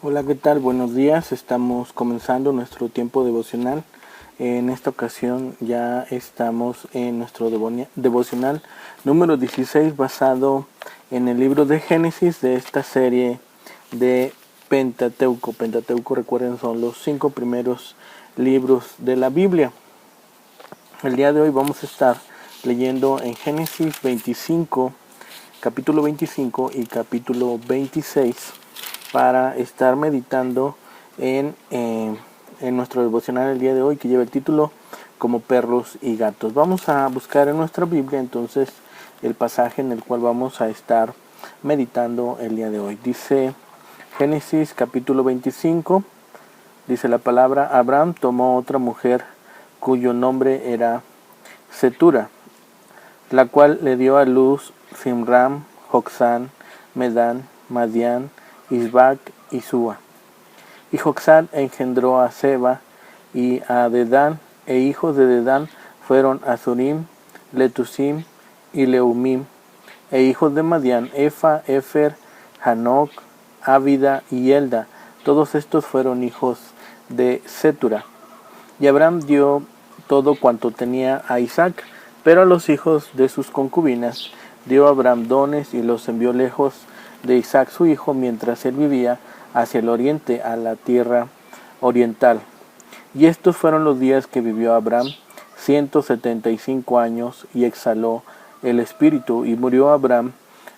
Hola, ¿qué tal? Buenos días. Estamos comenzando nuestro tiempo devocional. En esta ocasión ya estamos en nuestro devocional número 16, basado en el libro de Génesis de esta serie de Pentateuco. Pentateuco, recuerden, son los 5 primeros libros de la Biblia. El día de hoy vamos a estar leyendo en Génesis 25, capítulo 25 y capítulo 26, para estar meditando en nuestro devocional el día de hoy, que lleva el título Como perros y gatos. Vamos a buscar en nuestra Biblia entonces el pasaje en el cual vamos a estar meditando el día de hoy. Dice Génesis capítulo 25, dice la palabra: Abraham tomó otra mujer cuyo nombre era Cetura, la cual le dio a luz Simram, Joksán, Medán, Madián, Isbac y Sua. Y Joksán engendró a Seba y a Dedán, e hijos de Dedán fueron Azurim, Letusim y Leumim, e hijos de Madián, Efa, Efer, Hanoc, Ávida y Elda. Todos estos fueron hijos de Cetura. Y Abraham dio todo cuanto tenía a Isaac, pero a los hijos de sus concubinas dio Abraham dones y los envió lejos de Isaac su hijo, mientras él vivía hacia el oriente, a la tierra oriental. Y estos fueron los días que vivió Abraham, 175 años, y exhaló el espíritu, y murió Abraham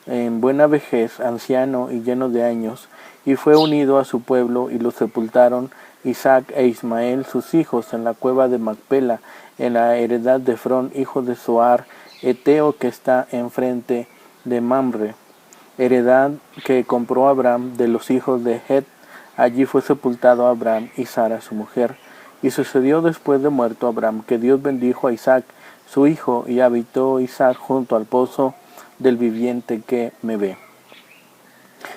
en buena vejez, anciano y lleno de años, y fue unido a su pueblo, y lo sepultaron Isaac e Ismael sus hijos en la cueva de Macpela, en la heredad de Efrón, hijo de Zoar, Eteo, que está enfrente de Mamre, heredad que compró Abraham de los hijos de Het. Allí fue sepultado Abraham y Sara su mujer. Y sucedió después de muerto Abraham, que Dios bendijo a Isaac su hijo, y habitó Isaac junto al pozo del viviente que me ve.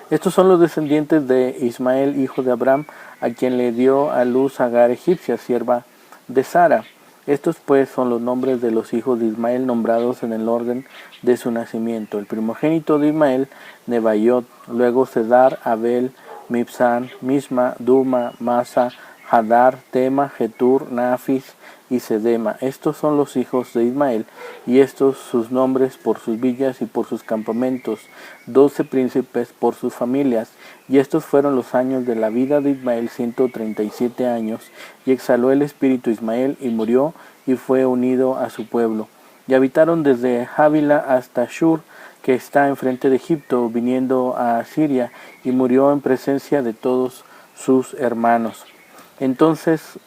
Estos son los descendientes de Ismael, hijo de Abraham, a quien le dio a luz Agar egipcia, sierva de Sara. Estos pues son los nombres de los hijos de Ismael, nombrados en el orden de su nacimiento. El primogénito de Ismael, Nebaiot; luego Cedar, Abel, Mibsán, Misma, Duma, Masa, Hadar, Tema, Getur, Nafis y Sedema. Estos son los hijos de Ismael, y estos sus nombres por sus villas y por sus campamentos, 12 príncipes por sus familias. Y estos fueron los años de la vida de Ismael, 137 años, y exhaló el espíritu Ismael, y murió, y fue unido a su pueblo. Y habitaron desde Jávila hasta Shur, que está enfrente de Egipto, viniendo a Siria, y murió en presencia de todos sus hermanos. Entonces,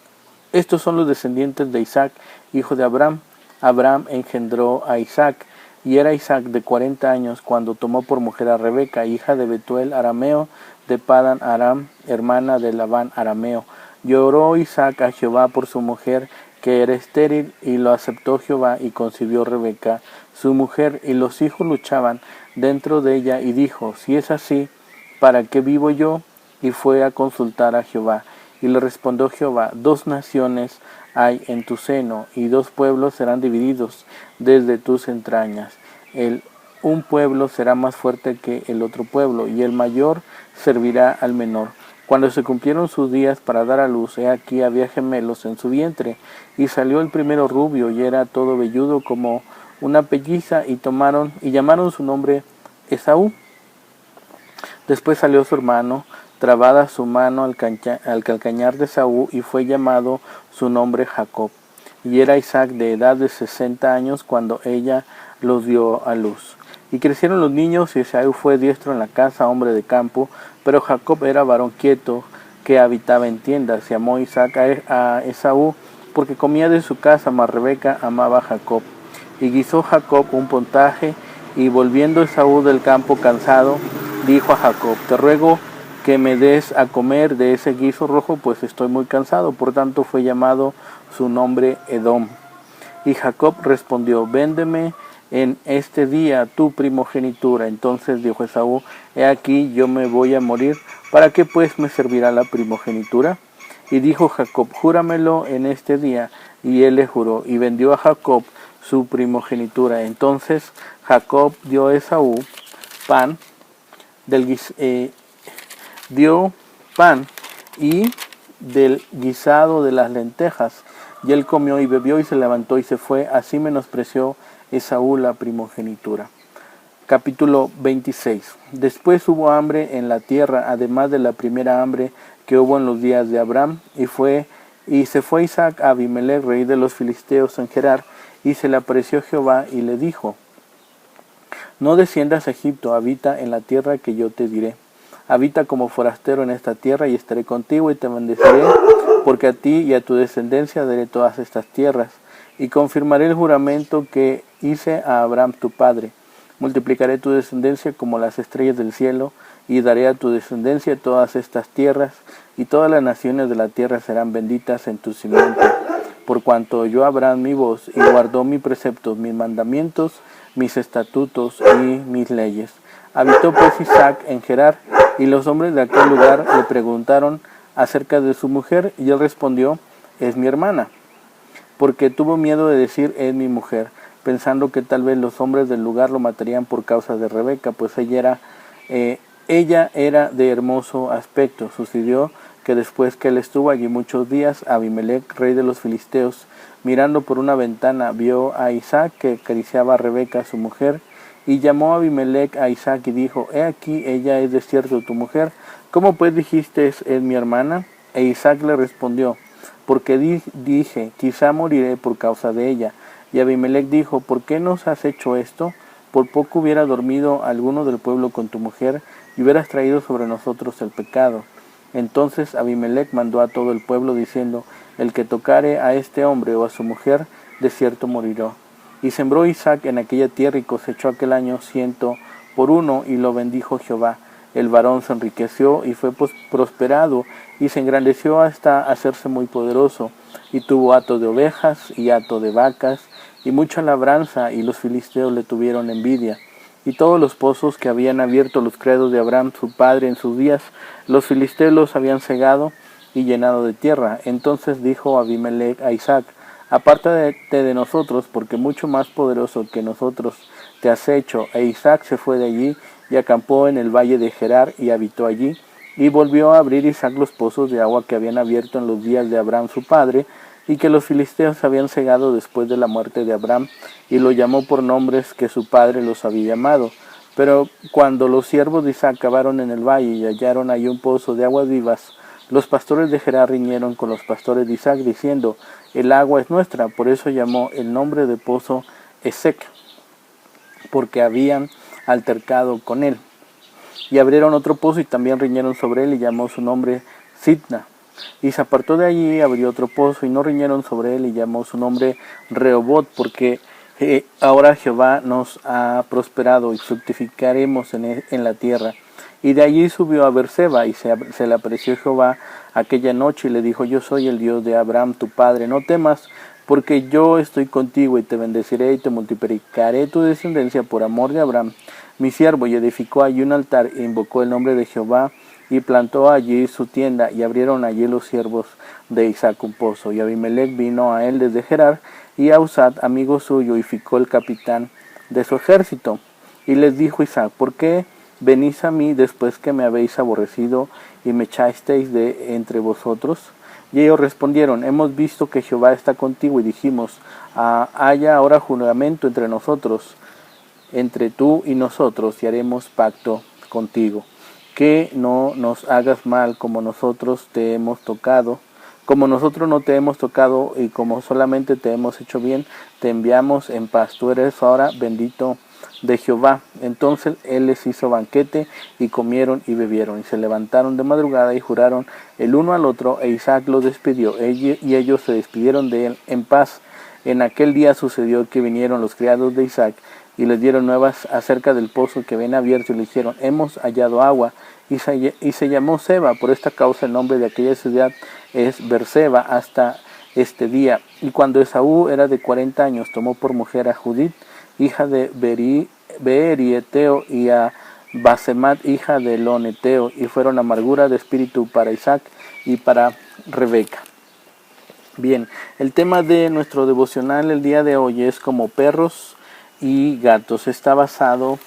estos son los descendientes de Isaac, hijo de Abraham. Abraham engendró a Isaac, y era Isaac de 40 años cuando tomó por mujer a Rebeca, hija de Betuel arameo, de Padan Aram, hermana de Labán arameo. Lloró Isaac a Jehová por su mujer, que era estéril, y lo aceptó Jehová, y concibió Rebeca su mujer, y los hijos luchaban dentro de ella, y dijo: si es así, ¿para qué vivo yo? Y fue a consultar a Jehová. Y le respondió Jehová: 2 naciones hay en tu seno, y 2 pueblos serán divididos desde tus entrañas. Un pueblo será más fuerte que el otro pueblo, y el mayor servirá al menor. Cuando se cumplieron sus días para dar a luz, he aquí había gemelos en su vientre, y salió el primero rubio, y era todo velludo como una pelliza, y llamaron su nombre Esaú. Después salió su hermano, trabada su mano al calcañar de Esaú, y fue llamado su nombre Jacob. Y era Isaac de edad de 60 años cuando ella los dio a luz. Y crecieron los niños, y Esaú fue diestro en la casa, hombre de campo, pero Jacob era varón quieto, que habitaba en tiendas. Y amó Isaac a Esaú, porque comía de su casa, mas Rebeca amaba a Jacob. Y guisó Jacob un pontaje, y volviendo Esaú del campo cansado, dijo a Jacob: te ruego que me des a comer de ese guiso rojo, pues estoy muy cansado. Por tanto fue llamado su nombre Edom. Y Jacob respondió: véndeme en este día tu primogenitura. Entonces dijo Esaú: he aquí, yo me voy a morir, ¿para qué pues me servirá la primogenitura? Y dijo Jacob: júramelo en este día. Y él le juró, y vendió a Jacob su primogenitura. Entonces Jacob dio a Esaú pan pan y del guisado de las lentejas. Y él comió y bebió y se levantó y se fue. Así menospreció Esaú la primogenitura. Capítulo 26. Después hubo hambre en la tierra, además de la primera hambre que hubo en los días de Abraham, y se fue Isaac a Abimelech, rey de los filisteos, en Gerar, y se le apareció Jehová y le dijo: no desciendas a Egipto, habita en la tierra que yo te diré. Habita como forastero en esta tierra, y estaré contigo y te bendeciré, porque a ti y a tu descendencia daré todas estas tierras, y confirmaré el juramento que hice a Abraham tu padre. Multiplicaré tu descendencia como las estrellas del cielo, y daré a tu descendencia todas estas tierras, y todas las naciones de la tierra serán benditas en tu simiente. Por cuanto oyó Abraham mi voz, y guardó mis preceptos, mis mandamientos, mis estatutos y mis leyes. Habitó pues Isaac en Gerar, y los hombres de aquel lugar le preguntaron acerca de su mujer, y él respondió: es mi hermana, porque tuvo miedo de decir: es mi mujer, pensando que tal vez los hombres del lugar lo matarían por causa de Rebeca, pues ella era de hermoso aspecto. Sucedió que después que él estuvo allí muchos días, Abimelech, rey de los filisteos, mirando por una ventana, vio a Isaac que acariciaba a Rebeca su mujer, y llamó a Abimelech a Isaac y dijo: he aquí, ella es de cierto tu mujer. ¿Cómo pues dijiste: es mi hermana? E Isaac le respondió: porque dije, quizá moriré por causa de ella. Y Abimelech dijo: ¿por qué nos has hecho esto? Por poco hubiera dormido alguno del pueblo con tu mujer, y hubieras traído sobre nosotros el pecado. Entonces Abimelech mandó a todo el pueblo, diciendo: el que tocare a este hombre o a su mujer, de cierto morirá. Y sembró Isaac en aquella tierra, y cosechó aquel año 100 por 1, y lo bendijo Jehová. El varón se enriqueció y fue prosperado, y se engrandeció hasta hacerse muy poderoso, y tuvo hato de ovejas y hato de vacas, y mucha labranza, y los filisteos le tuvieron envidia. Y todos los pozos que habían abierto los criados de Abraham su padre en sus días, los filisteos los habían cegado y llenado de tierra. Entonces dijo Abimelech a Isaac: apártate de nosotros, porque mucho más poderoso que nosotros te has hecho. E Isaac se fue de allí y acampó en el valle de Gerar y habitó allí. Y volvió a abrir Isaac los pozos de agua que habían abierto en los días de Abraham su padre, y que los filisteos habían cegado después de la muerte de Abraham, y lo llamó por nombres que su padre los había llamado. Pero cuando los siervos de Isaac cavaron en el valle y hallaron allí un pozo de aguas vivas, los pastores de Gerar riñeron con los pastores de Isaac, diciendo: el agua es nuestra. Por eso llamó el nombre de pozo Esek, porque habían altercado con él. Y abrieron otro pozo y también riñeron sobre él, y llamó su nombre Sitna. Y se apartó de allí y abrió otro pozo, y no riñeron sobre él, y llamó su nombre Rehobot, porque ahora Jehová nos ha prosperado, y fructificaremos en la tierra. Y de allí subió a Beerseba, y se le apareció Jehová aquella noche, y le dijo: yo soy el Dios de Abraham tu padre, no temas, porque yo estoy contigo, y te bendeciré, y te multiplicaré tu descendencia por amor de Abraham mi siervo. Y edificó allí un altar, e invocó el nombre de Jehová, y plantó allí su tienda, y abrieron allí los siervos de Isaac un pozo. Y Abimelech vino a él desde Gerar, y a Uzat, amigo suyo, y ficó el capitán de su ejército. Y les dijo Isaac: ¿por qué venís a mí después que me habéis aborrecido, y me echasteis de entre vosotros? Y ellos respondieron: hemos visto que Jehová está contigo, y dijimos: haya ahora juramento entre nosotros, entre tú y nosotros, y haremos pacto contigo, que no nos hagas mal como nosotros te hemos tocado. Como nosotros no te hemos tocado, y como solamente te hemos hecho bien, te enviamos en paz. Tú eres ahora bendito de Jehová. Entonces él les hizo banquete, y comieron y bebieron, y se levantaron de madrugada y juraron el uno al otro, e Isaac los despidió, y ellos se despidieron de él en paz. En aquel día sucedió que vinieron los criados de Isaac, y les dieron nuevas acerca del pozo que habían abierto, y le dijeron: hemos hallado agua. Y se llamó Seba. Por esta causa el nombre de aquella ciudad es Beerseba hasta este día. Y cuando Esaú era de 40 años, tomó por mujer a Judith, hija de Beeri-eteo, y a Basemat, hija de Elón-eteo, y fueron amargura de espíritu para Isaac y para Rebeca. Bien, el tema de nuestro devocional el día de hoy es como perros y gatos. Está basado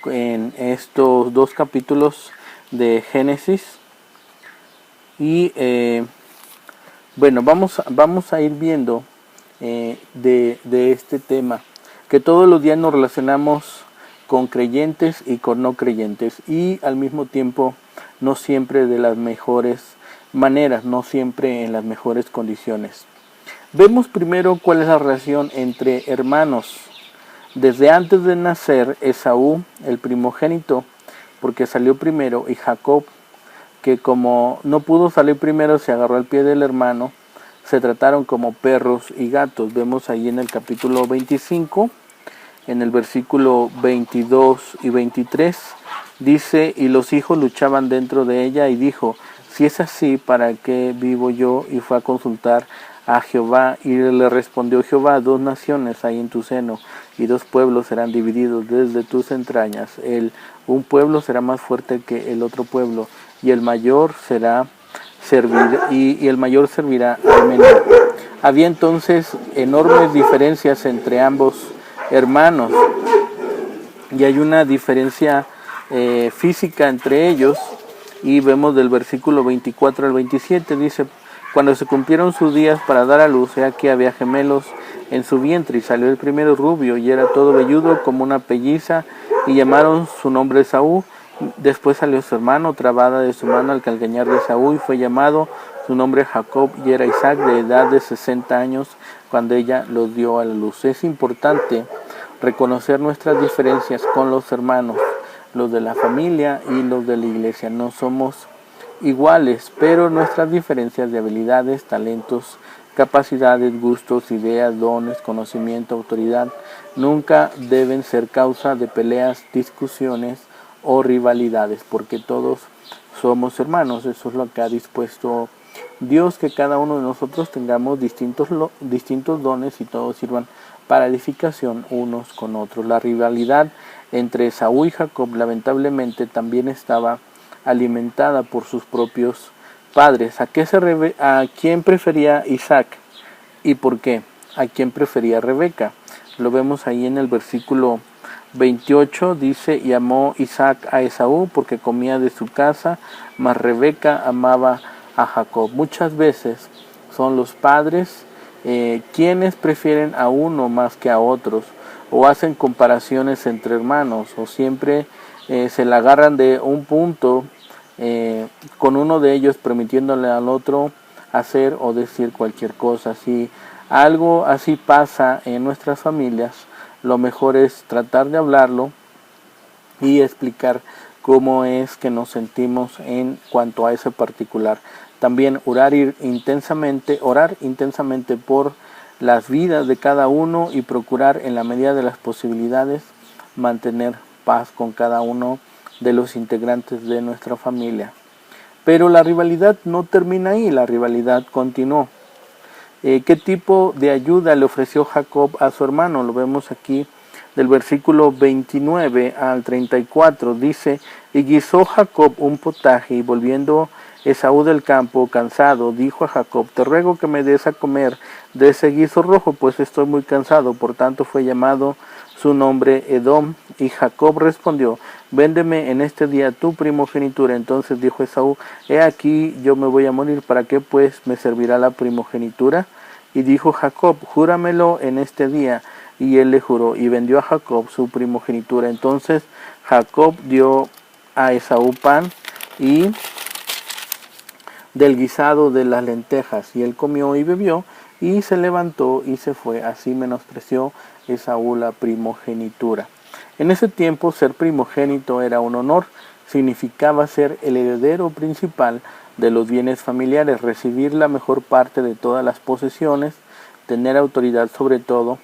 en estos dos capítulos de Génesis, Y bueno, vamos a ir viendo de este tema, que todos los días nos relacionamos con creyentes y con no creyentes, y al mismo tiempo no siempre de las mejores maneras, no siempre en las mejores condiciones. Vemos primero cuál es la relación entre hermanos. Desde antes de nacer, Esaú, el primogénito, porque salió primero, y Jacob, que como no pudo salir primero, se agarró al pie del hermano, se trataron como perros y gatos. Vemos ahí en el capítulo 25, en el versículo 22 y 23, dice: y los hijos luchaban dentro de ella, y dijo: si es así, ¿para qué vivo yo? Y fue a consultar a Jehová, y le respondió Jehová: dos naciones hay en tu seno, y dos pueblos serán divididos desde tus entrañas. Un pueblo será más fuerte que el otro pueblo, y el mayor servirá al menor. Había entonces enormes diferencias entre ambos hermanos, y hay una diferencia física entre ellos, y vemos del versículo 24 al 27, dice: cuando se cumplieron sus días para dar a luz, he aquí había gemelos en su vientre, y salió el primero rubio, y era todo velludo como una pelliza, y llamaron su nombre Esaú. Después salió su hermano, trabada de su mano al calcañar de Esaú, y fue llamado su nombre Jacob, y era Isaac de edad de 60 años cuando ella los dio a la luz. Es importante reconocer nuestras diferencias con los hermanos, los de la familia y los de la iglesia. No somos iguales, pero nuestras diferencias de habilidades, talentos, capacidades, gustos, ideas, dones, conocimiento, autoridad, nunca deben ser causa de peleas, discusiones o rivalidades, porque todos somos hermanos. Eso es lo que ha dispuesto Dios, que cada uno de nosotros tengamos distintos dones, y todos sirvan para edificación unos con otros. La rivalidad entre Esaú y Jacob lamentablemente también estaba alimentada por sus propios padres. ¿A quién prefería Isaac y por qué? ¿A quién prefería Rebeca? Lo vemos ahí en el versículo 28, dice: y amó Isaac a Esaú porque comía de su casa, mas Rebeca amaba a Jacob. Muchas veces son los padres quienes prefieren a uno más que a otros, o hacen comparaciones entre hermanos, o siempre se la agarran de un punto con uno de ellos, permitiéndole al otro hacer o decir cualquier cosa. Si algo así pasa en nuestras familias, lo mejor es tratar de hablarlo y explicar cómo es que nos sentimos en cuanto a ese particular. También orar intensamente por las vidas de cada uno, y procurar en la medida de las posibilidades mantener paz con cada uno de los integrantes de nuestra familia. Pero la rivalidad no termina ahí, la rivalidad continuó. ¿Qué tipo de ayuda le ofreció Jacob a su hermano? Lo vemos aquí del versículo 29 al 34. Dice: y guisó Jacob un potaje, y volviendo Esaú del campo cansado, dijo a Jacob: te ruego que me des a comer de ese guiso rojo, pues estoy muy cansado. Por tanto fue llamado su nombre Edom. Y Jacob respondió: véndeme en este día tu primogenitura. Entonces dijo Esaú: he aquí, yo me voy a morir, ¿para qué pues me servirá la primogenitura? Y dijo Jacob: júramelo en este día. Y él le juró, y vendió a Jacob su primogenitura. Entonces Jacob dio a Esaú pan y del guisado de las lentejas, y él comió y bebió, y se levantó y se fue. Así menospreció Esaú la primogenitura. En ese tiempo ser primogénito era un honor, significaba ser el heredero principal de los bienes familiares, recibir la mejor parte de todas las posesiones, tener autoridad sobre todo.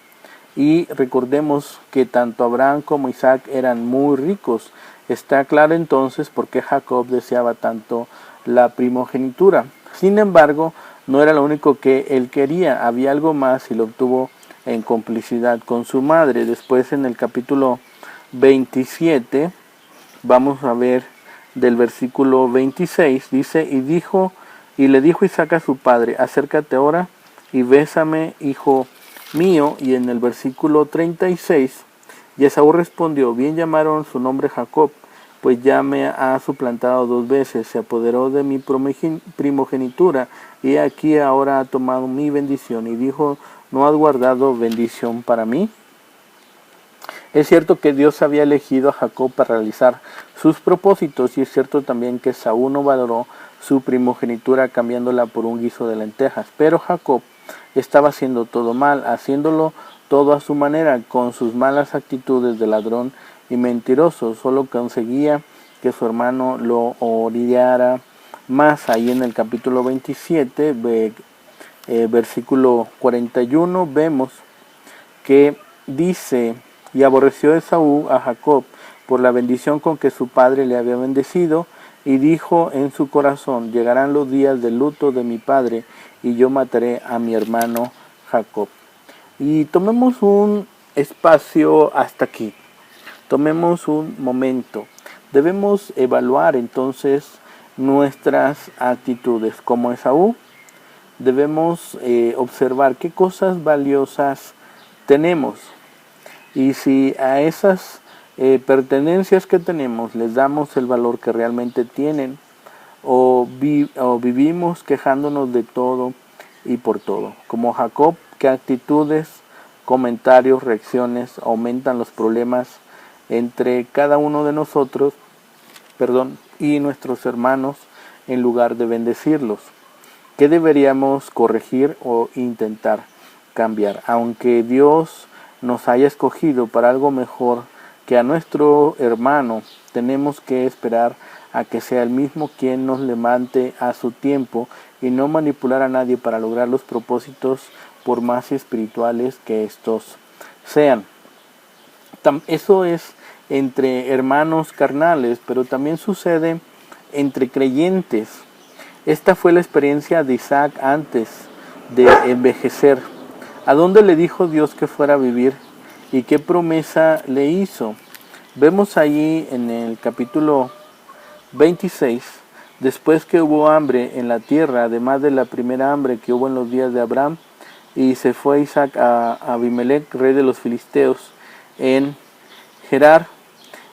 Y recordemos que tanto Abraham como Isaac eran muy ricos. Está claro entonces por qué Jacob deseaba tanto la primogenitura. Sin embargo, no era lo único que él quería, había algo más, y lo obtuvo en complicidad con su madre. Después, en el capítulo 27, vamos a ver del versículo 26, dice: y le dijo Isaac a su padre: acércate ahora y bésame, hijo mío. Y en el versículo 36, y Esaú respondió: bien llamaron su nombre Jacob, pues ya me ha suplantado 2 veces, se apoderó de mi primogenitura, y aquí ahora ha tomado mi bendición, y dijo, ¿no has guardado bendición para mí? Es cierto que Dios había elegido a Jacob para realizar sus propósitos, y es cierto también que Saúl no valoró su primogenitura cambiándola por un guiso de lentejas, pero Jacob estaba haciendo todo mal, haciéndolo todo a su manera, con sus malas actitudes de ladrón y mentiroso. Solo conseguía que su hermano lo odiara más. Ahí en el capítulo 27, versículo 41, vemos que dice, y aborreció Esaú a Jacob por la bendición con que su padre le había bendecido, y dijo en su corazón, llegarán los días del luto de mi padre, y yo mataré a mi hermano Jacob. Y tomemos un espacio hasta aquí, tomemos un momento. Debemos evaluar entonces nuestras actitudes como Esaú. Debemos observar qué cosas valiosas tenemos, y si a esas pertenencias que tenemos les damos el valor que realmente tienen, o vivimos quejándonos de todo y por todo. Como Jacob, qué actitudes, comentarios, reacciones aumentan los problemas entre cada uno de nosotros, y nuestros hermanos, en lugar de bendecirlos. ¿Qué deberíamos corregir o intentar cambiar? Aunque Dios nos haya escogido para algo mejor que a nuestro hermano, tenemos que esperar a que sea el mismo quien nos levante a su tiempo, y no manipular a nadie para lograr los propósitos, por más espirituales que estos sean. Eso es entre hermanos carnales, pero también sucede entre creyentes. Esta fue la experiencia de Isaac antes de envejecer. ¿A dónde le dijo Dios que fuera a vivir? ¿Y qué promesa le hizo? Vemos allí en el capítulo 26, después que hubo hambre en la tierra, además de la primera hambre que hubo en los días de Abraham, y se fue Isaac a Abimelec, rey de los filisteos, en Gerar,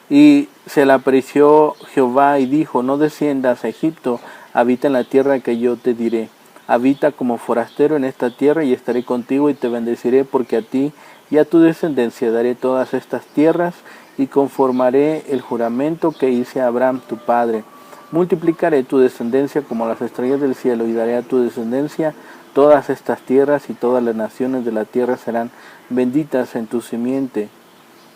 y se le apareció Jehová y dijo, no desciendas a Egipto, habita en la tierra que yo te diré. Habita como forastero en esta tierra, y estaré contigo y te bendeciré, porque a ti y a tu descendencia daré todas estas tierras, y conformaré el juramento que hice a Abraham tu padre. Multiplicaré tu descendencia como las estrellas del cielo, y daré a tu descendencia todas estas tierras, y todas las naciones de la tierra serán benditas en tu simiente.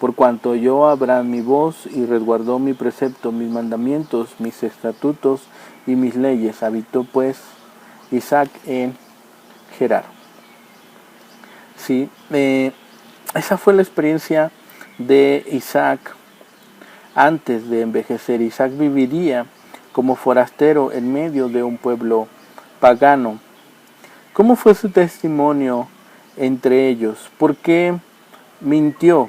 Por cuanto oyó Abraham mi voz, y resguardó mi precepto, mis mandamientos, mis estatutos y mis leyes. Habitó pues Isaac en Gerar. Sí, esa fue la experiencia de Isaac antes de envejecer. Isaac viviría como forastero en medio de un pueblo pagano. ¿Cómo fue su testimonio entre ellos? ¿Por qué mintió?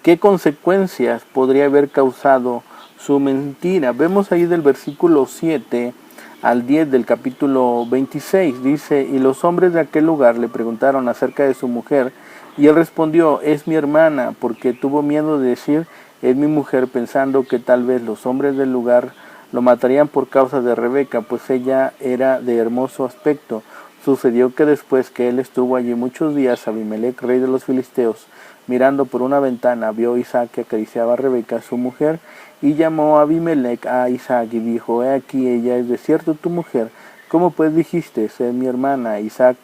¿Qué consecuencias podría haber causado su mentira? Vemos ahí del versículo 7 al 10 del capítulo 26, dice, y los hombres de aquel lugar le preguntaron acerca de su mujer, y él respondió, es mi hermana, porque tuvo miedo de decir, es mi mujer, pensando que tal vez los hombres del lugar lo matarían por causa de Rebeca, pues ella era de hermoso aspecto. Sucedió que después que él estuvo allí muchos días, Abimelec, rey de los filisteos, mirando por una ventana, vio a Isaac que acariciaba a Rebeca, su mujer, y llamó a Abimelec a Isaac y dijo, he aquí, ella es de cierto tu mujer. ¿Cómo pues dijiste, es mi hermana? Isaac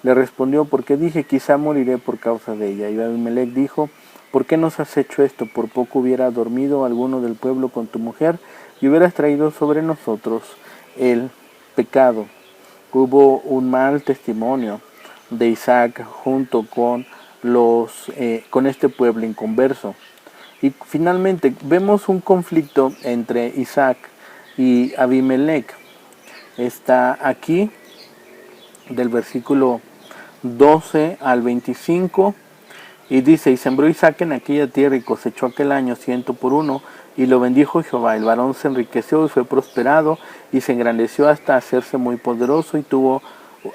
le respondió, porque dije, quizá moriré por causa de ella. Y Abimelec dijo, ¿por qué nos has hecho esto? Por poco hubiera dormido alguno del pueblo con tu mujer, y hubieras traído sobre nosotros el pecado. Hubo un mal testimonio de Isaac junto con este pueblo inconverso. Y finalmente vemos un conflicto entre Isaac y Abimelec. Está aquí del versículo 12 al 25, y dice, y sembró Isaac en aquella tierra y cosechó aquel año 100 por 1, y lo bendijo Jehová. El varón se enriqueció y fue prosperado, y se engrandeció hasta hacerse muy poderoso, y tuvo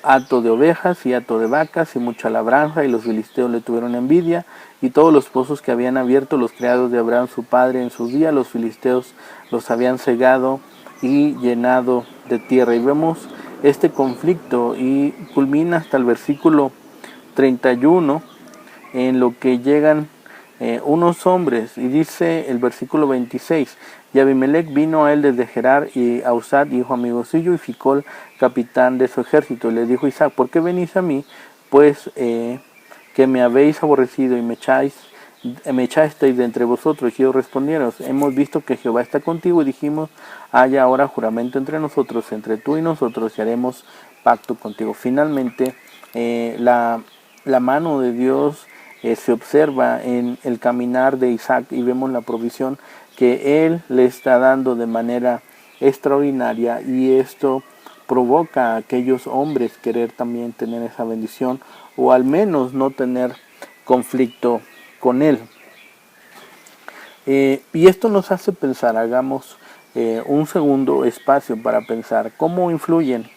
hato de ovejas y hato de vacas y mucha labranza, y los filisteos le tuvieron envidia, y todos los pozos que habían abierto los criados de Abraham su padre en sus días, los filisteos los habían cegado y llenado de tierra. Y vemos este conflicto y culmina hasta el versículo 31 en lo que llegan unos hombres, y dice el versículo 26, y Abimelech vino a él desde Gerar, y a Usat, hijo amigo suyo, y Ficol, capitán de su ejército, y le dijo Isaac, ¿por qué venís a mí? Pues que me habéis aborrecido y me echasteis de entre vosotros. Y ellos respondieron, hemos visto que Jehová está contigo, y dijimos, haya ahora juramento entre nosotros, entre tú y nosotros, y haremos pacto contigo. Finalmente, la mano de Dios se observa en el caminar de Isaac, y vemos la provisión que él le está dando de manera extraordinaria, y esto provoca a aquellos hombres querer también tener esa bendición, o al menos no tener conflicto con él. Y esto nos hace pensar, hagamos un segundo espacio para pensar cómo influyen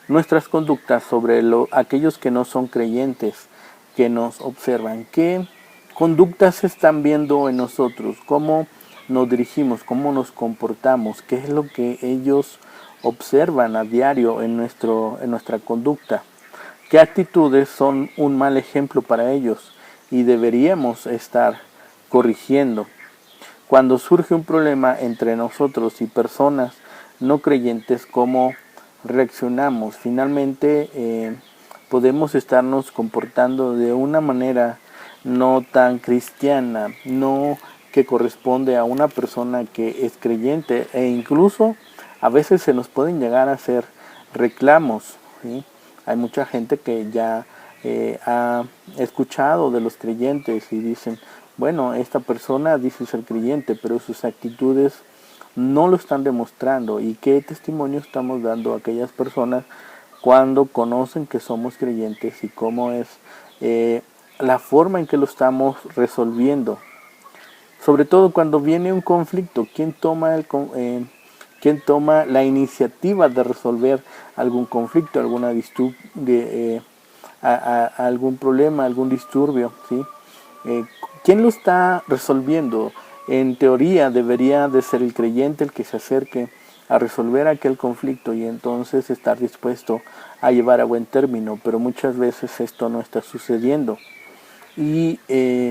nuestras conductas sobre aquellos que no son creyentes, que nos observan. ¿Qué conductas se están viendo en nosotros? ¿Cómo nos dirigimos? ¿Cómo nos comportamos? ¿Qué es lo que ellos observan a diario en nuestra conducta? ¿Qué actitudes son un mal ejemplo para ellos y deberíamos estar corrigiendo? Cuando surge un problema entre nosotros y personas no creyentes, ¿cómo reaccionamos? Finalmente podemos estarnos comportando de una manera no tan cristiana, no que corresponde a una persona que es creyente, e incluso a veces se nos pueden llegar a hacer reclamos, ¿sí? Hay mucha gente que ya ha escuchado de los creyentes y dicen, bueno, esta persona dice ser creyente, pero sus actitudes no lo están demostrando. ¿Y qué testimonio estamos dando a aquellas personas cuando conocen que somos creyentes, y cómo es la forma en que lo estamos resolviendo? Sobre todo cuando viene un conflicto, ¿quién toma la iniciativa de resolver algún conflicto, algún problema, algún disturbio, ¿sí? ¿Quién lo está resolviendo? En teoría debería de ser el creyente el que se acerque a resolver aquel conflicto y entonces estar dispuesto a llevar a buen término, pero muchas veces esto no está sucediendo. Y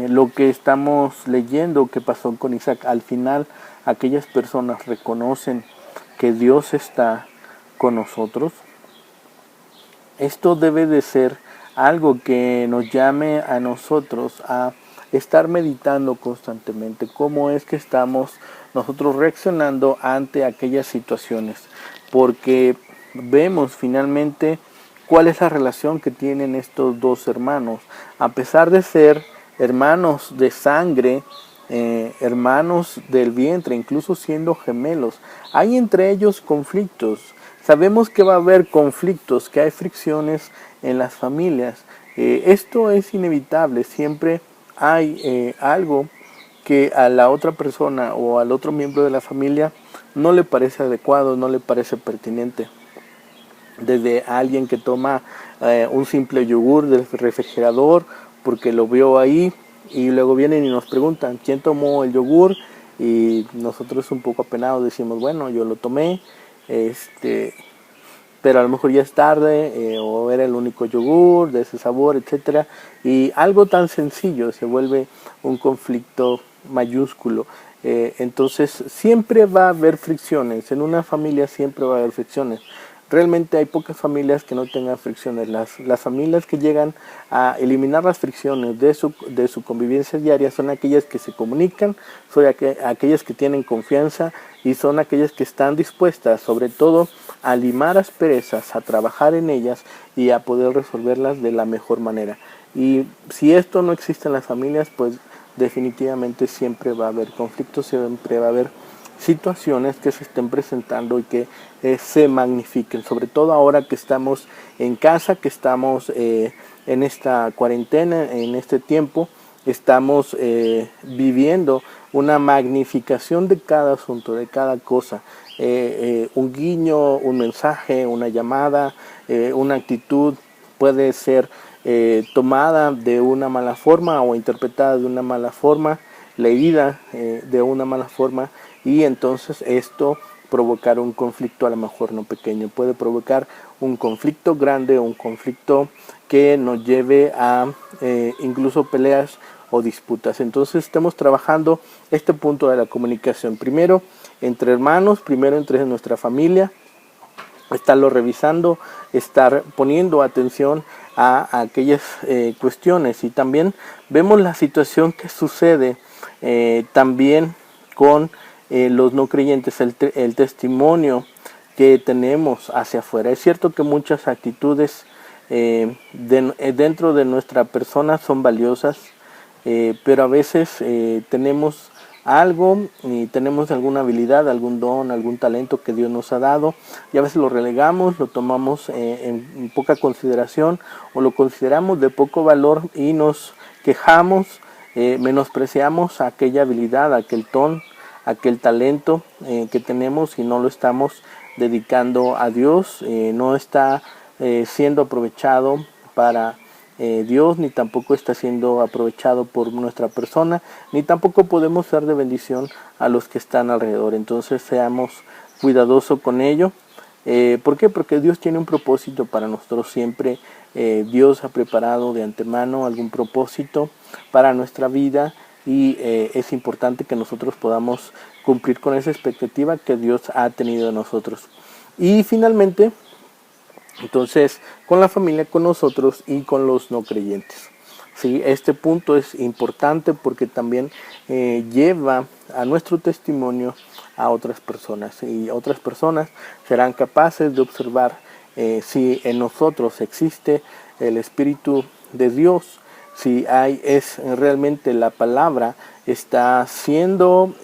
lo que estamos leyendo que pasó con Isaac, al final aquellas personas reconocen que Dios está con nosotros. Esto debe de ser algo que nos llame a nosotros a estar meditando constantemente cómo es que estamos nosotros reaccionando ante aquellas situaciones, porque vemos finalmente cuál es la relación que tienen estos dos hermanos. A pesar de ser hermanos de sangre, hermanos del vientre, incluso siendo gemelos, hay entre ellos conflictos. Sabemos que va a haber conflictos, que hay fricciones en las familias. Esto es inevitable, siempre hay algo que a la otra persona o al otro miembro de la familia no le parece adecuado, no le parece pertinente. Desde alguien que toma un simple yogur del refrigerador porque lo vio ahí, y luego vienen y nos preguntan quién tomó el yogur, y nosotros un poco apenados decimos, bueno, yo lo tomé, pero a lo mejor ya es tarde, o era el único yogur de ese sabor, etcétera, y algo tan sencillo se vuelve un conflicto mayúsculo. Entonces siempre va a haber fricciones, en una familia siempre va a haber fricciones. Realmente hay pocas familias que no tengan fricciones. Las familias que llegan a eliminar las fricciones de su convivencia diaria son aquellas que se comunican, son aquellas que tienen confianza, y son aquellas que están dispuestas, sobre todo, a limar asperezas, a trabajar en ellas y a poder resolverlas de la mejor manera. Y si esto no existe en las familias, pues definitivamente siempre va a haber conflictos, siempre va a haber situaciones que se estén presentando y que se magnifiquen, sobre todo ahora que estamos en casa, que estamos en esta cuarentena, en este tiempo, estamos viviendo una magnificación de cada asunto, de cada cosa. Un guiño, un mensaje, una llamada, una actitud puede ser tomada de una mala forma o interpretada de una mala forma, leída de una mala forma, y entonces esto provocar un conflicto a lo mejor no pequeño, puede provocar un conflicto grande, un conflicto que nos lleve a incluso peleas o disputas. Entonces estamos trabajando este punto de la comunicación, primero entre hermanos, primero entre nuestra familia, estarlo revisando, estar poniendo atención a aquellas cuestiones, y también vemos la situación que sucede también con los no creyentes, el testimonio que tenemos hacia afuera. Es cierto que muchas actitudes dentro de nuestra persona son valiosas, pero a veces tenemos algo y tenemos alguna habilidad, algún don, algún talento que Dios nos ha dado, y a veces lo relegamos, lo tomamos en poca consideración o lo consideramos de poco valor y nos quejamos, menospreciamos aquella habilidad, aquel don, aquel talento que tenemos, y no lo estamos dedicando a Dios, no está siendo aprovechado para Dios, ni tampoco está siendo aprovechado por nuestra persona, ni tampoco podemos ser de bendición a los que están alrededor. Entonces seamos cuidadosos con ello. ¿Por qué? Porque Dios tiene un propósito para nosotros siempre. Dios ha preparado de antemano algún propósito para nuestra vida, y es importante que nosotros podamos cumplir con esa expectativa que Dios ha tenido de nosotros. Y finalmente, entonces, con la familia, con nosotros y con los no creyentes. ¿Sí? Este punto es importante porque también lleva a nuestro testimonio a otras personas, y otras personas serán capaces de observar si en nosotros existe el Espíritu de Dios, si es realmente la palabra está siendo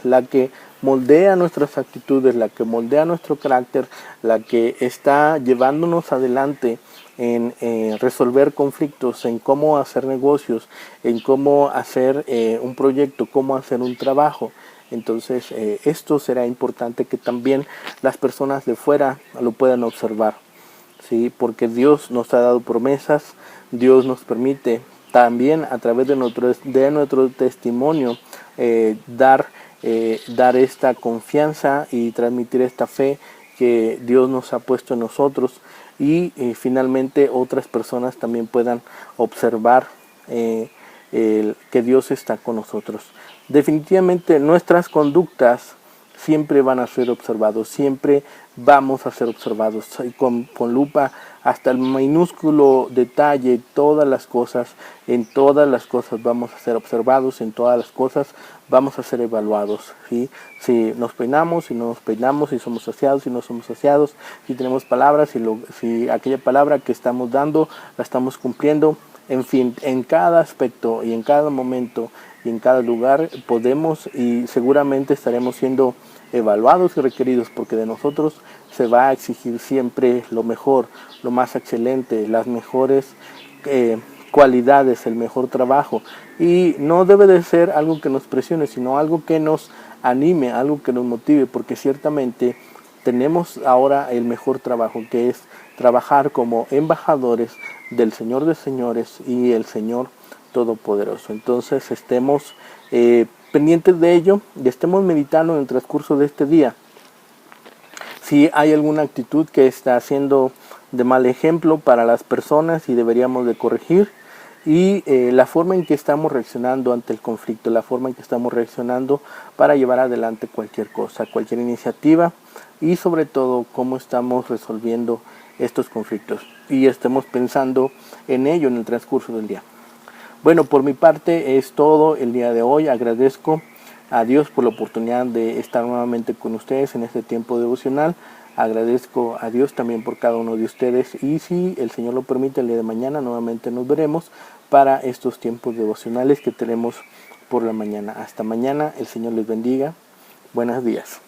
la que moldea nuestras actitudes, la que moldea nuestro carácter, la que está llevándonos adelante en resolver conflictos, en cómo hacer negocios, en cómo hacer un proyecto, cómo hacer un trabajo. Entonces esto será importante que también las personas de fuera lo puedan observar, ¿sí? Porque Dios nos ha dado promesas, Dios nos permite también a través de nuestro testimonio dar esta confianza y transmitir esta fe que Dios nos ha puesto en nosotros, y finalmente otras personas también puedan observar que Dios está con nosotros. Definitivamente nuestras conductas siempre van a ser observados, siempre vamos a ser observados con lupa hasta el minúsculo detalle, todas las cosas, en todas las cosas vamos a ser observados, en todas las cosas vamos a ser evaluados, ¿sí? Si nos peinamos, si no nos peinamos, si somos saciados, si no somos saciados, si tenemos palabras, si aquella palabra que estamos dando la estamos cumpliendo, en fin, en cada aspecto y en cada momento y en cada lugar podemos y seguramente estaremos siendo evaluados y requeridos, porque de nosotros se va a exigir siempre lo mejor, lo más excelente, las mejores cualidades, el mejor trabajo, y no debe de ser algo que nos presione, sino algo que nos anime, algo que nos motive, porque ciertamente tenemos ahora el mejor trabajo, que es trabajar como embajadores del Señor de señores y el Señor Todopoderoso. Entonces estemos pendientes de ello y estemos meditando en el transcurso de este día. Si hay alguna actitud que está siendo de mal ejemplo para las personas y deberíamos de corregir, y la forma en que estamos reaccionando ante el conflicto, la forma en que estamos reaccionando para llevar adelante cualquier cosa, cualquier iniciativa, y sobre todo cómo estamos resolviendo estos conflictos, y estemos pensando en ello en el transcurso del día. Bueno, por mi parte es todo el día de hoy. Agradezco a Dios por la oportunidad de estar nuevamente con ustedes en este tiempo devocional. Agradezco a Dios también por cada uno de ustedes, y si el Señor lo permite, el día de mañana nuevamente nos veremos para estos tiempos devocionales que tenemos por la mañana. Hasta mañana, el Señor les bendiga. Buenos días.